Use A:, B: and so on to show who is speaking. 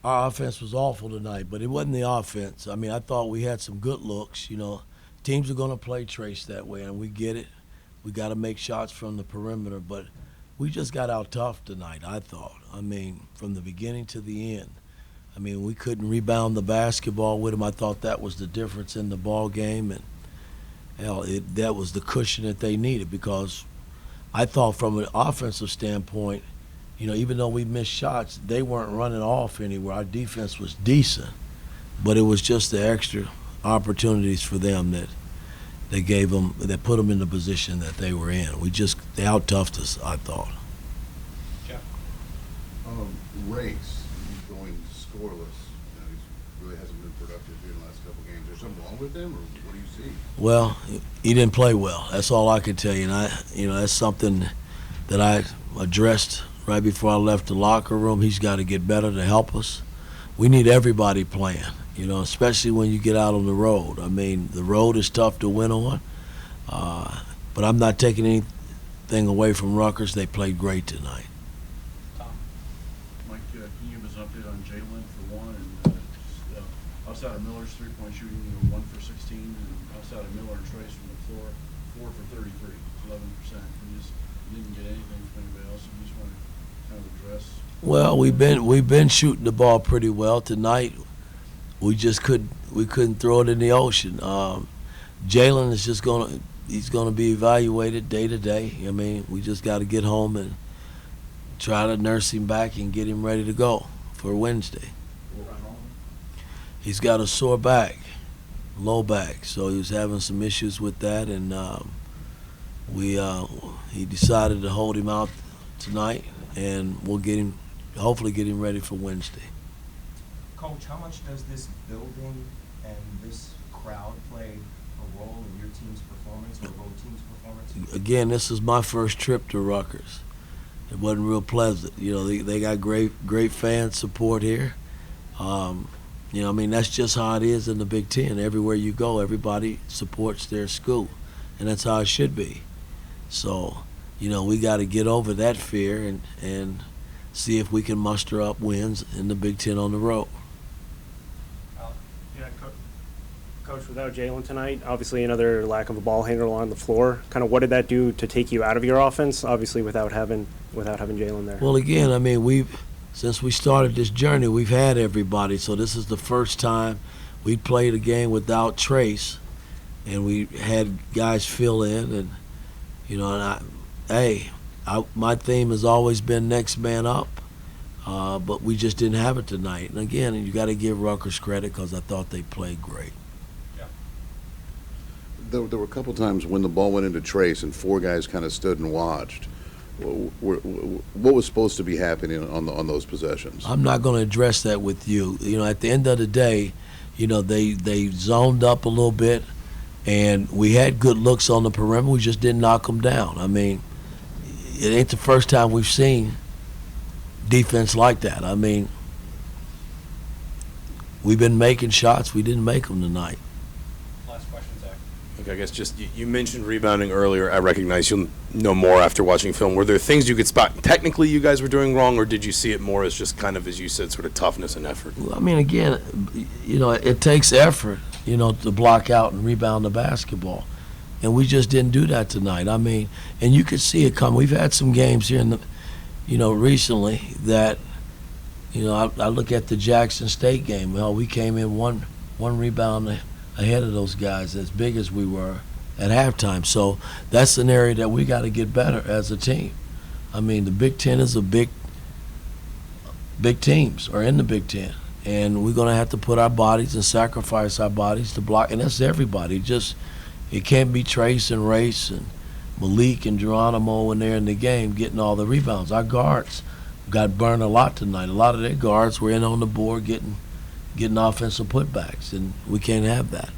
A: Our offense was awful tonight, but it wasn't the offense. I mean, I thought we had some good looks. Teams are going to play Trace that way, and we get it. We got to make shots from the perimeter, but we just got out tough tonight, I thought. I mean, from the beginning to the end. I mean, we couldn't rebound the basketball with them. I thought that was the difference in the ball game, and hell, that was the cushion that they needed, because I thought from an offensive standpoint, even though we missed shots, they weren't running off anywhere. Our defense was decent, but it was just the extra opportunities for them that they gave them, that put them in the position that they were in. They out-toughed us, I thought.
B: Jeff.
C: Race, he's going scoreless. He really hasn't been productive here in the last couple games. Is there something wrong with him, or what do you see?
A: Well, he didn't play well. That's all I can tell you. And that's something that I addressed right before I left the locker room. He's got to get better to help us. We need everybody playing, especially when you get out on the road. I mean, the road is tough to win on, but I'm not taking anything away from Rutgers. They played great tonight.
B: Tom.
D: Mike, can you give us an update on Jalen for one? And outside of Miller's three-point shooting, you were 1 for 16, and outside of Miller and Trace from the floor, 4 for 33, 11%. You didn't get anything from anybody else. You just want to kind of address.
A: Well, we've been shooting the ball pretty well tonight. We just couldn't throw it in the ocean. Jalen is just he's gonna be evaluated day to day. I mean, we just got to get home and try to nurse him back and get him ready to go for Wednesday. He's got a sore back, low back, so he was having some issues with that, and he decided to hold him out tonight, and we'll hopefully get him ready for Wednesday.
E: Coach, how much does this building and this crowd play a role in your team's performance or both teams' performance?
A: Again, this is my first trip to Rutgers. It wasn't real pleasant. They got great fan support here. I mean, that's just how it is in the Big Ten. Everywhere you go, everybody supports their school, and that's how it should be. So, we got to get over that fear and see if we can muster up wins in the Big Ten on the road.
F: Yeah, Coach, without Jalen tonight, obviously another lack of a ball handler on the floor. Kind of what did that do to take you out of your offense, obviously without having Jalen there?
A: Well, again, I mean, since we started this journey, we've had everybody. So this is the first time we played a game without Trace, and we had guys fill in. And my theme has always been next man up, but we just didn't have it tonight. And again, you got to give Rutgers credit, because I thought they played great.
B: Yeah.
C: There were a couple times when the ball went into Trace and four guys kind of stood and watched. What was supposed to be happening on those possessions?
A: I'm not going to address that with you. At the end of the day, they zoned up a little bit, and we had good looks on the perimeter. We just didn't knock them down. I mean, it ain't the first time we've seen defense like that. I mean, we've been making shots. We didn't make them tonight.
B: Last question, Zach.
G: Okay, I guess just you mentioned rebounding earlier. I recognize you'll know more after watching film. Were there things you could spot technically you guys were doing wrong, or did you see it more as just kind of, as you said, sort of toughness and effort?
A: Well, I mean, again, it takes effort, to block out and rebound the basketball. And we just didn't do that tonight. I mean, and you could see it come. We've had some games here recently that, I look at the Jackson State game. Well, we came in one rebound ahead of those guys, as big as we were at halftime. So that's an area that we got to get better as a team. I mean, the Big Ten is big teams are in the Big Ten, and we're going to have to put our bodies and sacrifice our bodies to block. And that's everybody. It can't be Trace and Race and Malik and Geronimo when they're in the game getting all the rebounds. Our guards got burned a lot tonight. A lot of their guards were in on the board getting offensive putbacks, and we can't have that.